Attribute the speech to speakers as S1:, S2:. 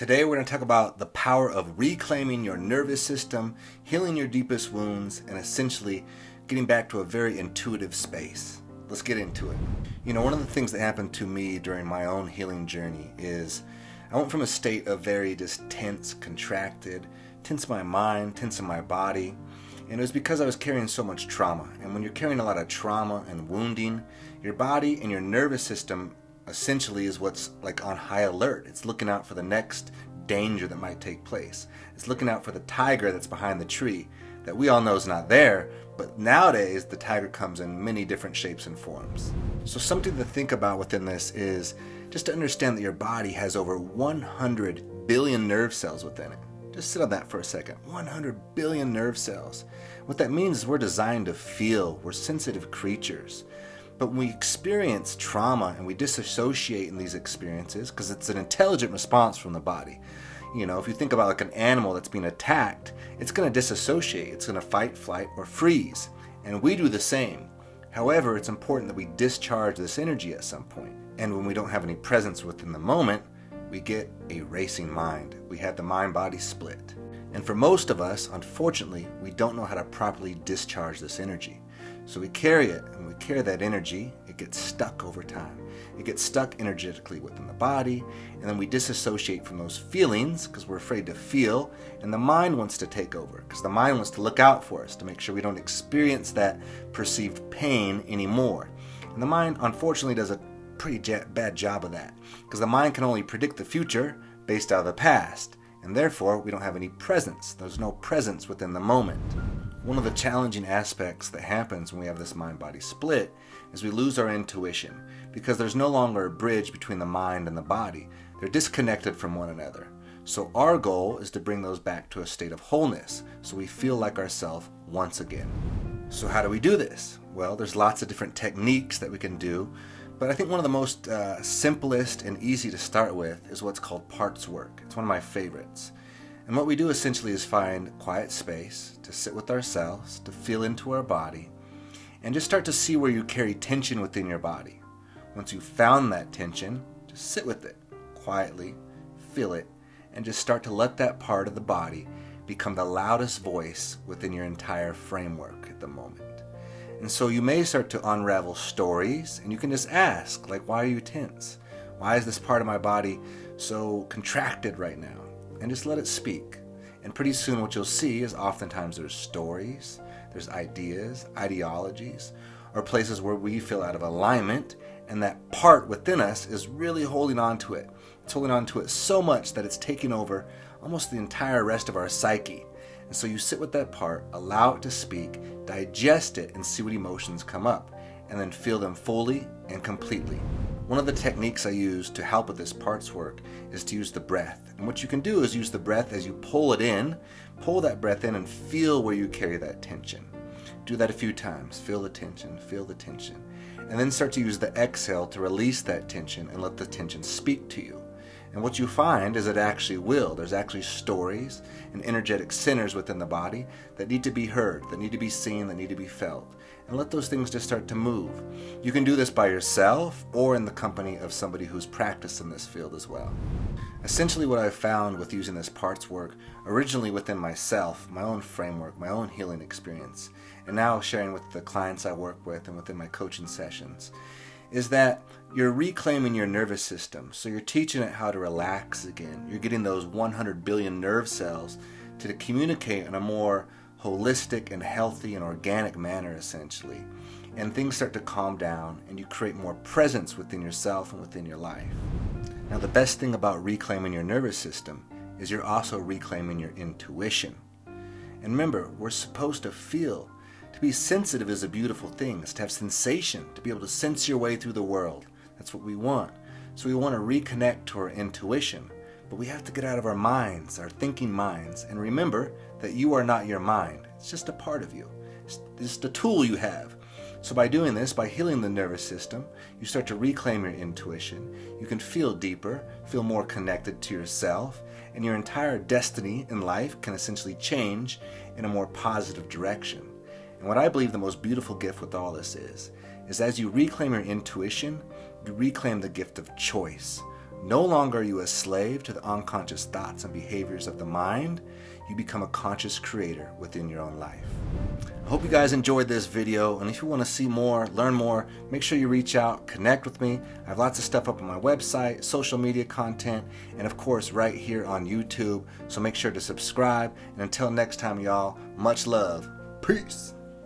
S1: Today we're going to talk about the power of reclaiming your nervous system, healing your deepest wounds, and essentially getting back to a very intuitive space. Let's get into it. One of the things that happened to me during my own healing journey is I went from a state of very just tense, contracted, tense in my mind, tense in my body, and it was because I was carrying so much trauma. And when you're carrying a lot of trauma and wounding, your body and your nervous system essentially is what's like on high alert. It's looking out for the next danger that might take place. It's looking out for the tiger that's behind the tree that we all know is not there, but nowadays the tiger comes in many different shapes and forms. So something to think about within this is just to understand that your body has over 100 billion nerve cells within it. Just sit on that for a second. 100 billion nerve cells. What that means is we're designed to feel. We're sensitive creatures. But when we experience trauma and we disassociate in these experiences, because it's an intelligent response from the body. If you think about like an animal that's being attacked, it's going to disassociate. It's going to fight, flight, or freeze. And we do the same. However, it's important that we discharge this energy at some point. And when we don't have any presence within the moment, we get a racing mind. We have the mind-body split. And for most of us, unfortunately, we don't know how to properly discharge this energy. So we carry it, and we carry that energy, it gets stuck over time. It gets stuck energetically within the body, and then we disassociate from those feelings because we're afraid to feel, and the mind wants to take over because the mind wants to look out for us to make sure we don't experience that perceived pain anymore. And the mind, unfortunately, does a pretty bad job of that because the mind can only predict the future based out of the past, and therefore we don't have any presence. There's no presence within the moment. One of the challenging aspects that happens when we have this mind-body split is we lose our intuition because there's no longer a bridge between the mind and the body. They're disconnected from one another. So our goal is to bring those back to a state of wholeness so we feel like ourselves once again. So how do we do this? Well, there's lots of different techniques that we can do, but I think one of the most simplest and easy to start with is what's called parts work. It's one of my favorites. And what we do essentially is find quiet space to sit with ourselves, to feel into our body, and just start to see where you carry tension within your body. Once you've found that tension, just sit with it quietly, feel it, and just start to let that part of the body become the loudest voice within your entire framework at the moment. And so you may start to unravel stories, and you can just ask, like, why are you tense? Why is this part of my body so contracted right now? And just let it speak. And pretty soon what you'll see is oftentimes there's stories, there's ideas, ideologies, or places where we feel out of alignment, and that part within us is really holding on to it. It's holding on to it so much that it's taking over almost the entire rest of our psyche. And so you sit with that part, allow it to speak, digest it, and see what emotions come up, and then feel them fully and completely. One of the techniques I use to help with this parts work is to use the breath. And what you can do is use the breath as you pull it in, pull that breath in and feel where you carry that tension. Do that a few times. Feel the tension, and then start to use the exhale to release that tension and let the tension speak to you. And what you find is it actually will. There's actually stories and energetic centers within the body that need to be heard, that need to be seen, that need to be felt. And let those things just start to move. You can do this by yourself or in the company of somebody who's practiced in this field as well. Essentially what I've found with using this parts work, originally within myself, my own framework, my own healing experience, and now sharing with the clients I work with and within my coaching sessions, is that you're reclaiming your nervous system. So you're teaching it how to relax again. You're getting those 100 billion nerve cells to communicate in a more holistic and healthy and organic manner, essentially. And things start to calm down and you create more presence within yourself and within your life. Now, the best thing about reclaiming your nervous system is you're also reclaiming your intuition. And remember, we're supposed to feel. To be sensitive is a beautiful thing. It's to have sensation, to be able to sense your way through the world. That's what we want. So we want to reconnect to our intuition. But we have to get out of our minds, our thinking minds, and remember that you are not your mind. It's just a part of you. It's just a tool you have. So by doing this, by healing the nervous system, you start to reclaim your intuition. You can feel deeper, feel more connected to yourself, and your entire destiny in life can essentially change in a more positive direction. And what I believe the most beautiful gift with all this is as you reclaim your intuition, you reclaim the gift of choice. No longer are you a slave to the unconscious thoughts and behaviors of the mind. You become a conscious creator within your own life. I hope you guys enjoyed this video, and if you want to see more, learn more, make sure you reach out, connect with me. I have lots of stuff up on my website, social media content, and of course right here on YouTube. So make sure to subscribe, and until next time, y'all, much love. Peace.